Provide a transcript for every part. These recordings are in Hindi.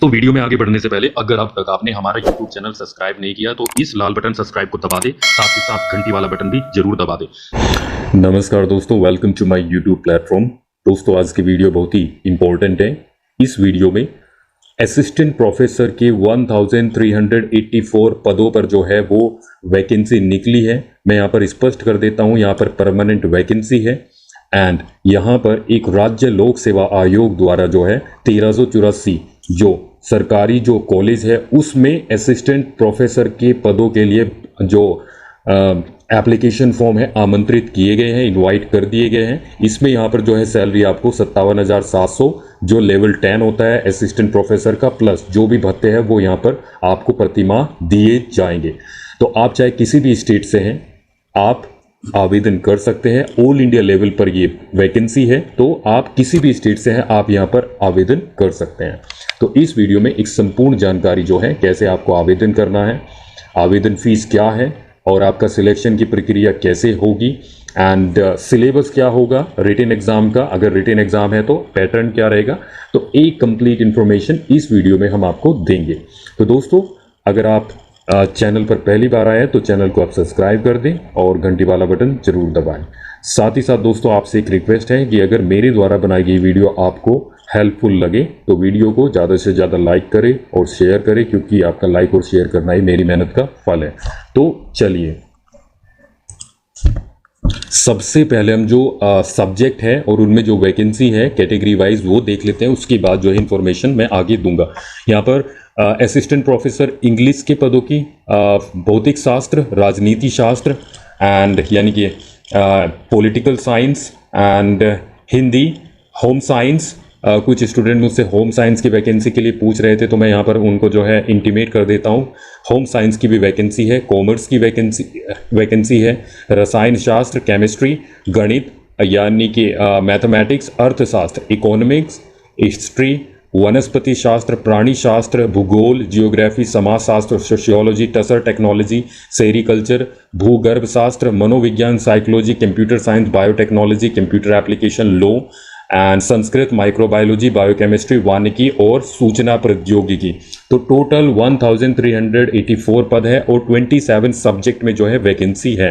तो वीडियो में आगे बढ़ने से पहले अगर अब तक आपने हमारा YouTube चैनल सब्सक्राइब नहीं किया तो इस लाल बटन सब्सक्राइब को दबा दे, साथ ही साथ घंटी वाला बटन भी जरूर दबा दे। नमस्कार दोस्तों, welcome to my YouTube platform. दोस्तों आज की वीडियो बहुत ही इंपॉर्टेंट है। इस वीडियो में असिस्टेंट प्रोफेसर के 1384 पदों पर जो है वो वैकेंसी निकली है। मैं यहाँ पर स्पष्ट कर देता हूँ, यहाँ पर परमानेंट वैकेंसी है एंड यहाँ पर एक राज्य लोक सेवा आयोग द्वारा जो है 1384 जो सरकारी जो कॉलेज है उसमें असिस्टेंट प्रोफेसर के पदों के लिए जो एप्लीकेशन फॉर्म है आमंत्रित किए गए हैं, इनवाइट कर दिए गए हैं। इसमें यहाँ पर जो है सैलरी आपको 57,700 जो लेवल 10 होता है असिस्टेंट प्रोफेसर का, प्लस जो भी भत्ते हैं वो यहाँ पर आपको प्रतिमाह दिए जाएंगे। तो आप चाहे किसी भी स्टेट से हैं, आप आवेदन कर सकते हैं। ऑल इंडिया लेवल पर ये वैकेंसी है, तो आप किसी भी स्टेट से हैं आप यहाँ पर आवेदन कर सकते हैं। तो इस वीडियो में एक संपूर्ण जानकारी जो है कैसे आपको आवेदन करना है, आवेदन फीस क्या है और आपका सिलेक्शन की प्रक्रिया कैसे होगी एंड सिलेबस क्या होगा रिटन एग्जाम का, अगर रिटन एग्जाम है तो पैटर्न क्या रहेगा, तो एक कंप्लीट इंफॉर्मेशन इस वीडियो में हम आपको देंगे। तो दोस्तों अगर आप चैनल पर पहली बार आए हैं तो चैनल को आप सब्सक्राइब कर दें और घंटी वाला बटन जरूर दबाएं। साथ ही साथ दोस्तों आपसे एक रिक्वेस्ट है कि अगर मेरे द्वारा बनाई गई वीडियो आपको हेल्पफुल लगे तो वीडियो को ज़्यादा से ज़्यादा लाइक करें और शेयर करें, क्योंकि आपका लाइक और शेयर करना ही मेरी मेहनत का फल है। तो चलिए सबसे पहले हम जो सब्जेक्ट है और उनमें जो वैकेंसी है कैटेगरी वाइज वो देख लेते हैं, उसके बाद जो है इन्फॉर्मेशन मैं आगे दूंगा। यहाँ पर असिस्टेंट प्रोफेसर इंग्लिश के पदों की भौतिक शास्त्र, राजनीति शास्त्र एंड यानी कि political science and Hindi, home science. कुछ स्टूडेंट मुझसे होम साइंस की वैकेंसी के लिए पूछ रहे थे, तो मैं यहाँ पर उनको जो है इंटीमेट कर देता हूँ। होम साइंस की भी वैकेंसी है, कॉमर्स की वैकेंसी है, रसायन शास्त्र, केमिस्ट्री, गणित यानी कि मैथमेटिक्स, अर्थशास्त्र, इकोनॉमिक्स, हिस्ट्री, वनस्पति शास्त्र, प्राणी शास्त्र, भूगोल, जियोग्राफी, समाजशास्त्र, सोशियोलॉजी, टसर टेक्नोलॉजी, सेरिकल्चर, भूगर्भ शास्त्र, मनोविज्ञान, psychology, computer science, biotechnology, computer application, law and Sanskrit, microbiology, biochemistry, वानिकी और सूचना प्रौद्योगिकी। तो टोटल 1384 पद है और 27 सब्जेक्ट में जो है वैकेंसी है।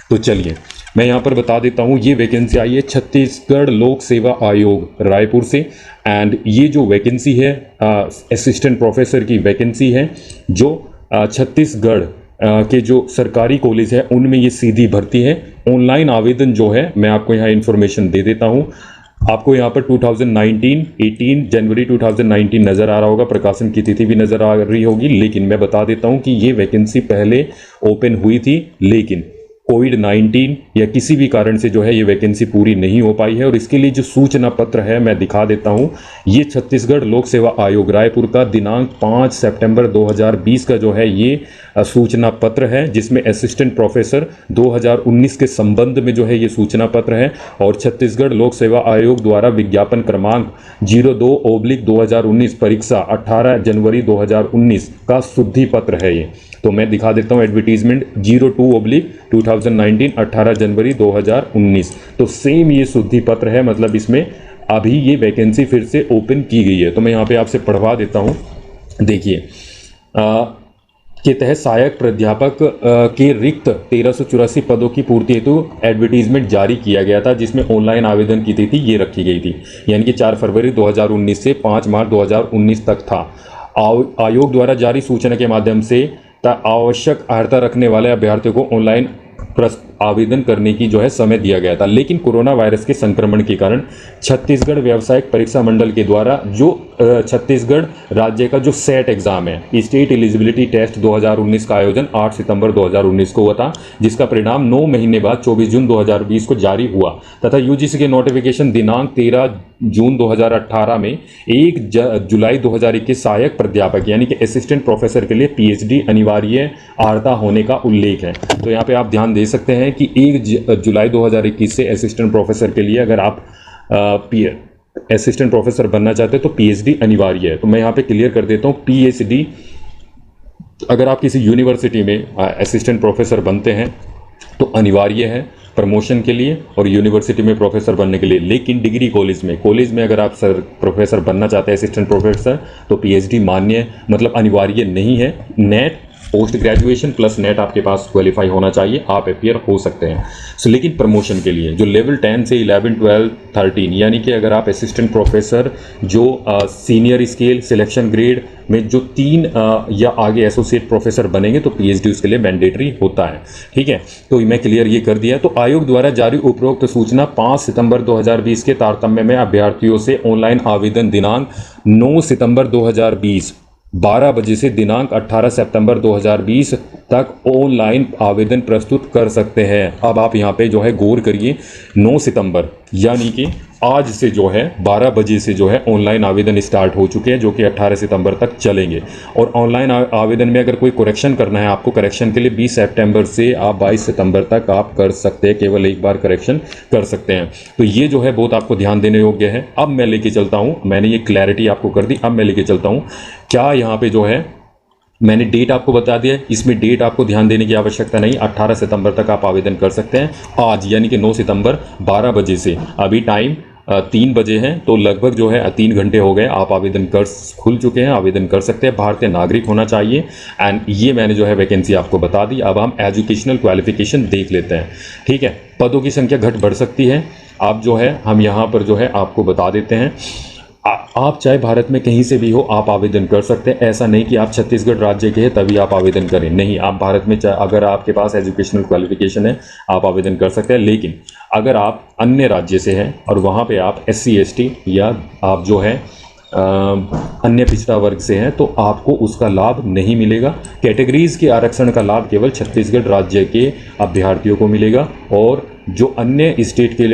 तो चलिए मैं यहाँ पर बता देता हूँ, ये वैकेंसी आई है छत्तीसगढ़ लोक सेवा आयोग रायपुर से एंड ये जो वैकेंसी है असिस्टेंट प्रोफेसर की वैकेंसी है जो छत्तीसगढ़ के जो सरकारी कॉलेज है उनमें ये सीधी भर्ती है। ऑनलाइन आवेदन जो है मैं आपको यहाँ इन्फॉर्मेशन दे देता हूँ। आपको यहाँ पर 18 जनवरी 2019 नज़र आ रहा होगा, प्रकाशन की तिथि भी नज़र आ रही होगी, लेकिन मैं बता देता हूँ कि ये वैकेंसी पहले ओपन हुई थी लेकिन कोविड-19 या किसी भी कारण से जो है ये वैकेंसी पूरी नहीं हो पाई है। और इसके लिए जो सूचना पत्र है मैं दिखा देता हूँ। ये छत्तीसगढ़ लोक सेवा आयोग रायपुर का दिनांक 5 सितंबर 2020 का जो है ये सूचना पत्र है, जिसमें असिस्टेंट प्रोफेसर 2019 के संबंध में जो है ये सूचना पत्र है। और छत्तीसगढ़ लोक सेवा आयोग द्वारा विज्ञापन क्रमांक 02/2019 परीक्षा 18 जनवरी 2019 का शुद्धि पत्र है ये। तो मैं दिखा देता हूँ एडवर्टीजमेंट 02/2019 18 जनवरी 2019। तो सेम ये शुद्धि पत्र है, मतलब इसमें अभी ये वैकेंसी फिर से ओपन की गई है। तो मैं यहाँ पे आपसे पढ़वा देता हूँ। देखिए के तहत सहायक प्राध्यापक के रिक्त 1384 पदों की पूर्ति हेतु एडवर्टीजमेंट जारी किया गया था, जिसमें ऑनलाइन आवेदन की तिथि ये रखी गई थी, यानी कि 4 फरवरी 2019 से 5 मार्च 2019 तक था। आयोग द्वारा जारी सूचना के माध्यम से आवश्यक अर्हता रखने वाले अभ्यर्थियों को ऑनलाइन आवेदन करने की जो है समय दिया गया था, लेकिन कोरोना वायरस के संक्रमण के कारण छत्तीसगढ़ व्यावसायिक परीक्षा मंडल के द्वारा जो छत्तीसगढ़ राज्य का जो सेट एग्जाम है, स्टेट एलिजिबिलिटी टेस्ट 2019 का आयोजन 8 सितंबर 2019 को हुआ था, जिसका परिणाम 9 महीने बाद 24 जून 2020 को जारी हुआ तथा यूजीसी के नोटिफिकेशन दिनांक 13 जून 2018 में 1 जुलाई 2021 सहायक प्राध्यापक यानी कि असिस्टेंट प्रोफेसर के लिए पीएचडी अनिवार्य अर्हता होने का उल्लेख है। तो यहाँ पे आप ध्यान दे सकते हैं कि 1 जुलाई 2021 से असिस्टेंट प्रोफेसर के लिए अगर आप असिस्टेंट प्रोफेसर बनना चाहते हैं तो पीएचडी अनिवार्य है। तो मैं यहाँ पे क्लियर कर देता हूँ, पीएचडी अगर आप किसी यूनिवर्सिटी में असिस्टेंट प्रोफेसर बनते हैं तो अनिवार्य है। प्रमोशन के लिए और यूनिवर्सिटी में प्रोफेसर बनने के लिए। लेकिन डिग्री कॉलेज में अगर आप प्रोफेसर बनना चाहते हैं, असिस्टेंट प्रोफेसर, तो पीएचडी मान्य मतलब अनिवार्य नहीं है। Net post graduation plus net आपके पास क्वालिफाई होना चाहिए, आप अपियर हो सकते हैं। लेकिन प्रमोशन के लिए जो लेवल 10 से 11, 12, 13 यानी कि अगर आप असिस्टेंट प्रोफेसर जो सीनियर स्केल सिलेक्शन ग्रेड में जो 3 या आगे एसोसिएट प्रोफेसर बनेंगे तो पीएचडी उसके लिए मैंडेटरी होता है। ठीक है, तो मैं क्लियर ये कर दिया। तो आयोग द्वारा जारी उपरोक्त सूचना 5 सितंबर 2020 के तारतम्य में अभ्यर्थियों से ऑनलाइन आवेदन दिनांक 9 सितंबर 2020 12 बजे से दिनांक 18 सितंबर 2020 तक ऑनलाइन आवेदन प्रस्तुत कर सकते हैं। अब आप यहाँ पे जो है गौर करिए, 9 सितंबर यानी कि आज से जो है 12 बजे से जो है ऑनलाइन आवेदन स्टार्ट हो चुके हैं, जो कि 18 सितंबर तक चलेंगे। और ऑनलाइन आवेदन में अगर कोई करेक्शन करना है आपको, करेक्शन के लिए 20 सितंबर से आप 22 सितंबर तक आप कर सकते हैं, केवल एक बार करेक्शन कर सकते हैं। तो ये जो है बहुत आपको ध्यान देने योग्य है। अब मैं लेके चलता हूँ, मैंने ये क्लैरिटी आपको कर दी, अब मैं लेके चलता हूँ क्या यहाँ पे जो है मैंने डेट आपको बता दिया। इसमें डेट आपको ध्यान देने की आवश्यकता नहीं, 18 सितंबर तक आप आवेदन कर सकते हैं। आज यानी कि 9 सितंबर 12 बजे से, अभी टाइम 3 बजे हैं, तो लगभग जो है 3 घंटे हो गए, आप आवेदन कर खुल चुके हैं, आवेदन कर सकते हैं। भारतीय नागरिक होना चाहिए। एंड ये मैंने जो है वैकेंसी आपको बता दी। अब हम एजुकेशनल क्वालिफिकेशन देख लेते हैं। ठीक है, पदों की संख्या घट बढ़ सकती है। आप जो है हम यहाँ पर जो है आपको बता देते हैं, आप चाहे भारत में कहीं से भी हो आप आवेदन कर सकते हैं। ऐसा नहीं कि आप छत्तीसगढ़ राज्य के हैं तभी आप आवेदन करें, नहीं, आप भारत में अगर आपके पास एजुकेशनल क्वालिफिकेशन है आप आवेदन कर सकते हैं। लेकिन अगर आप अन्य राज्य से हैं और वहाँ पे आप SC ST या आप जो है अन्य पिछड़ा वर्ग से हैं तो आपको उसका लाभ नहीं मिलेगा। कैटेगरीज के आरक्षण का लाभ केवल छत्तीसगढ़ राज्य के अभ्यर्थियों को मिलेगा और जो अन्य स्टेट के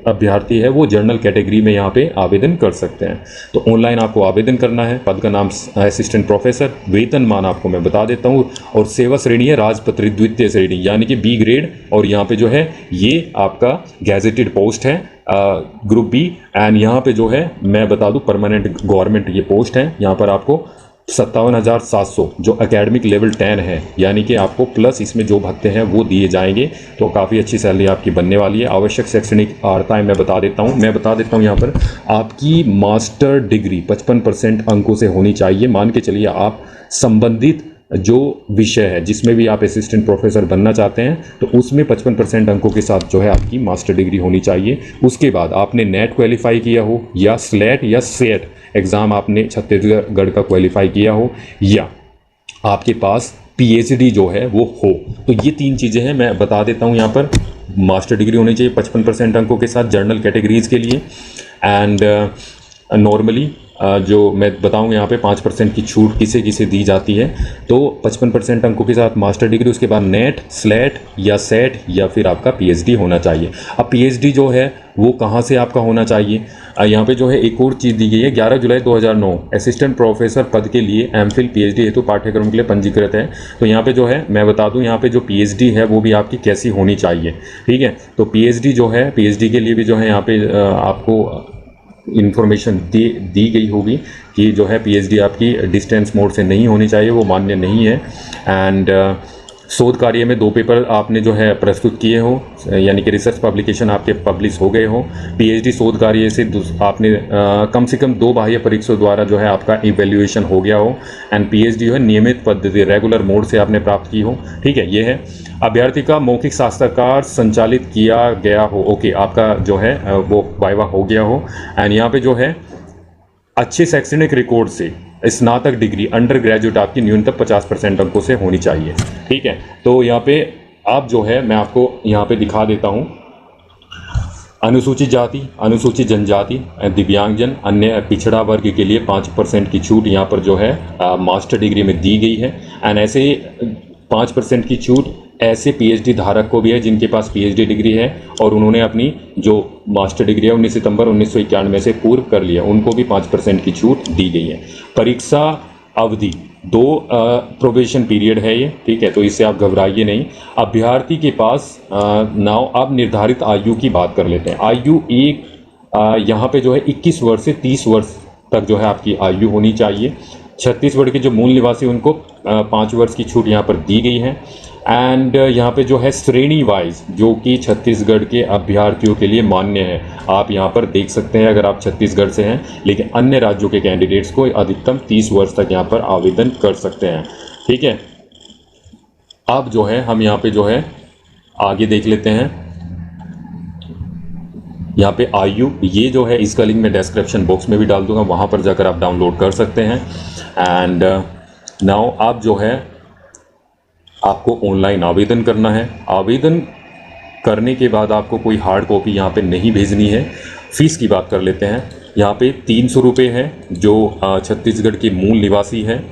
अभ्यर्थी है वो जनरल कैटेगरी में यहाँ पे आवेदन कर सकते हैं। तो ऑनलाइन आपको आवेदन करना है। पद का नाम असिस्टेंट प्रोफेसर, वेतनमान आपको मैं बता देता हूँ, और सेवा श्रेणी है राजपत्रित द्वितीय श्रेणी यानी कि B ग्रेड, और यहाँ पे जो है ये आपका गैजेटेड पोस्ट है ग्रुप B। एंड यहाँ पे जो है मैं बता दूँ परमानेंट गवर्नमेंट ये पोस्ट है। यहाँ पर आपको 57,700 जो एकेडमिक लेवल 10 है, यानी कि आपको प्लस इसमें जो भत्ते हैं वो दिए जाएंगे, तो काफ़ी अच्छी सैलरी आपकी बनने वाली है। आवश्यक शैक्षणिक अर्हताएं मैं बता देता हूँ यहाँ पर आपकी मास्टर डिग्री 55% अंकों से होनी चाहिए। मान के चलिए आप संबंधित जो विषय है जिसमें भी आप असिस्टेंट प्रोफेसर बनना चाहते हैं तो उसमें 55% अंकों के साथ जो है आपकी मास्टर डिग्री होनी चाहिए। उसके बाद आपने नेट क्वालिफाई किया हो या स्लेट या सेट एग्ज़ाम आपने छत्तीसगढ़ का क्वालिफाई किया हो, या आपके पास पीएचडी जो है वो हो। तो ये 3 चीज़ें हैं, मैं बता देता हूँ यहाँ पर। मास्टर डिग्री होनी चाहिए 55% अंकों के साथ जनरल कैटेगरीज के लिए। एंड नॉर्मली जो मैं बताऊँ यहाँ पे 5% की छूट किसे किसे दी जाती है, तो 55% अंकों के साथ मास्टर डिग्री, उसके बाद नेट, स्लेट या सेट या फिर आपका पीएचडी होना चाहिए। अब पीएचडी जो है वो कहाँ से आपका होना चाहिए, यहाँ पे जो है एक और चीज़ दी गई है। 11 जुलाई 2009 असिस्टेंट प्रोफेसर पद के लिए एमफिल पीएचडी हेतु पाठ्यक्रम के लिए पंजीकृत है। तो यहाँ पे जो है मैं बता दूँ, यहाँ पे जो पीएचडी है वो भी आपकी कैसी होनी चाहिए। ठीक है, तो पीएचडी जो है, पीएचडी के लिए भी जो है यहाँ पे आपको इन्फॉर्मेशन दी गई होगी कि जो है पीएचडी आपकी डिस्टेंस मोड से नहीं होनी चाहिए, वो मान्य नहीं है। एंड शोध कार्य में 2 पेपर आपने जो है प्रस्तुत किए हो, यानी कि रिसर्च पब्लिकेशन आपके पब्लिश हो गए हो। पीएचडी शोध कार्य से आपने कम से कम 2 बाह्य परीक्षाओं द्वारा जो है आपका इवैल्यूएशन हो गया हो। एंड पीएचडी जो है नियमित पद्धति रेगुलर मोड से आपने प्राप्त की हो। ठीक है, ये है। अभ्यर्थी का मौखिक साक्षात्कार संचालित किया गया हो, ओके, आपका जो है वो वाइवा हो गया हो। एंड यहाँ पे जो है अच्छे शैक्षणिक रिकॉर्ड से स्नातक डिग्री अंडर ग्रेजुएट आपकी न्यूनतम 50% अंकों से होनी चाहिए। ठीक है, तो यहाँ पे आप जो है मैं आपको यहाँ पे दिखा देता हूँ, अनुसूचित जाति, अनुसूचित जनजाति, दिव्यांगजन, अन्य पिछड़ा वर्ग के लिए 5% की छूट यहाँ पर जो है मास्टर डिग्री में दी गई है। एंड ऐसे 5% की छूट ऐसे पीएचडी धारक को भी है जिनके पास पीएचडी डिग्री है और उन्होंने अपनी जो मास्टर डिग्री है 19 सितंबर 1991 से पूर्व कर लिया, उनको भी 5% की छूट दी गई है। परीक्षा अवधि 2 प्रोबेशन पीरियड है ये। ठीक है, तो इससे आप घबराइए नहीं। अभ्यर्थी के पास नाउ अब निर्धारित आयु की बात कर लेते हैं। आयु एक यहाँ पे जो है 21 वर्ष से 30 वर्ष तक जो है आपकी आयु होनी चाहिए। छत्तीसगढ़ के जो मूल निवासी उनको 5 वर्ष की छूट यहाँ पर दी गई है। एंड यहाँ पे जो है श्रेणी वाइज जो कि छत्तीसगढ़ के अभ्यर्थियों के लिए मान्य है, आप यहाँ पर देख सकते हैं अगर आप छत्तीसगढ़ से हैं, लेकिन अन्य राज्यों के कैंडिडेट्स को अधिकतम 30 वर्ष तक यहाँ पर आवेदन कर सकते हैं। ठीक है, अब जो है हम यहाँ पे जो है आगे देख लेते हैं। यहाँ पे आयु, ये जो है इसका लिंक मैं डिस्क्रिप्शन बॉक्स में भी डाल दूंगा, वहाँ पर जाकर आप डाउनलोड कर सकते हैं। एंड नाउ आप जो है आपको ऑनलाइन आवेदन करना है। आवेदन करने के बाद आपको कोई हार्ड कॉपी यहाँ पे नहीं भेजनी है। फ़ीस की बात कर लेते हैं। यहाँ पे 300 रुपये है जो छत्तीसगढ़ के मूल निवासी है,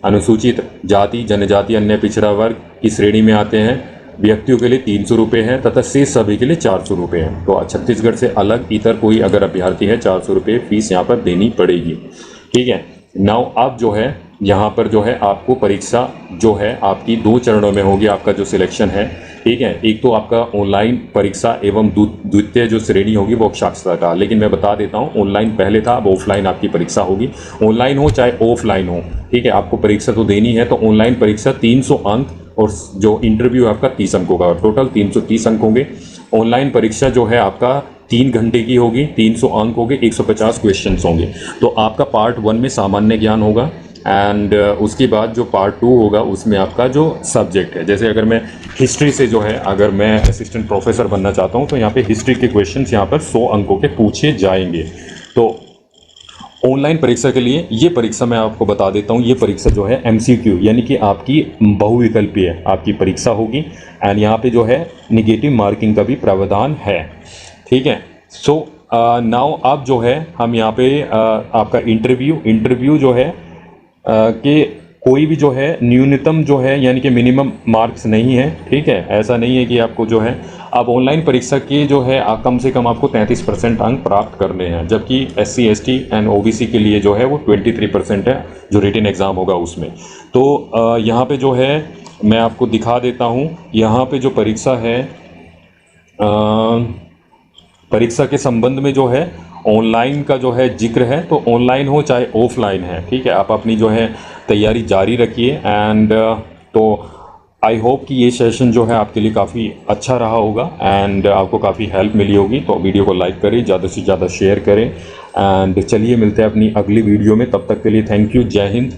अनुसूचित जाति, जनजाति, अन्य पिछड़ा वर्ग की श्रेणी में आते हैं व्यक्तियों के लिए 300 रुपये है तथा शेष सभी के लिए 400 रुपये है। तो छत्तीसगढ़ से अलग इतर कोई अगर अभ्यर्थी है 400 रुपये फ़ीस यहाँ पर देनी पड़ेगी। ठीक है, नाउ अब जो है यहाँ पर जो है आपको परीक्षा जो है आपकी 2 चरणों में होगी, आपका जो सिलेक्शन है। ठीक है, एक तो आपका ऑनलाइन परीक्षा एवं द्वितीय जो श्रेणी होगी वो साक्षरता का, लेकिन मैं बता देता हूँ ऑनलाइन पहले था, अब ऑफलाइन आपकी परीक्षा होगी। ऑनलाइन हो चाहे ऑफलाइन हो, ठीक है, आपको परीक्षा तो देनी है। तो ऑनलाइन परीक्षा 300 अंक और जो इंटरव्यू आपका 30 अंक होगा, टोटल 330 अंक होंगे। ऑनलाइन परीक्षा जो है आपका 3 घंटे की होगी, 300 अंक होंगे, 150 क्वेश्चंस होंगे। तो आपका पार्ट 1 में सामान्य ज्ञान होगा एंड उसके बाद जो पार्ट 2 होगा उसमें आपका जो सब्जेक्ट है, जैसे अगर मैं हिस्ट्री से जो है अगर मैं असिस्टेंट प्रोफेसर बनना चाहता हूँ तो यहाँ पे हिस्ट्री के क्वेश्चंस यहाँ पर 100 अंकों के पूछे जाएंगे। तो ऑनलाइन परीक्षा के लिए ये परीक्षा मैं आपको बता देता हूँ, ये परीक्षा जो है MCQ यानी कि आपकी बहुविकल्पीय आपकी परीक्षा होगी एंड यहाँ पे जो है नेगेटिव मार्किंग का भी प्रावधान है। ठीक है, सो नाउ अब जो है हम यहाँ पे आपका इंटरव्यू जो है कि कोई भी जो है न्यूनतम जो है यानी कि मिनिमम मार्क्स नहीं है। ठीक है, ऐसा नहीं है कि आपको जो है अब ऑनलाइन परीक्षा के जो है कम से कम आपको 33% अंक प्राप्त करने हैं, जबकि SC ST एंड OBC के लिए जो है वो 23% है जो रिटन एग्ज़ाम होगा उसमें। तो यहाँ पे जो है मैं आपको दिखा देता हूँ, यहाँ पे जो परीक्षा है परीक्षा के संबंध में जो है ऑनलाइन का जो है जिक्र है, तो ऑनलाइन हो चाहे ऑफलाइन है। ठीक है, आप अपनी जो है तैयारी जारी रखिए एंड तो आई होप कि ये सेशन जो है आपके लिए काफ़ी अच्छा रहा होगा एंड आपको काफ़ी हेल्प मिली होगी। तो वीडियो को लाइक करें, ज़्यादा से ज़्यादा शेयर करें एंड चलिए मिलते हैं अपनी अगली वीडियो में। तब तक के लिए थैंक यू, जय हिंद।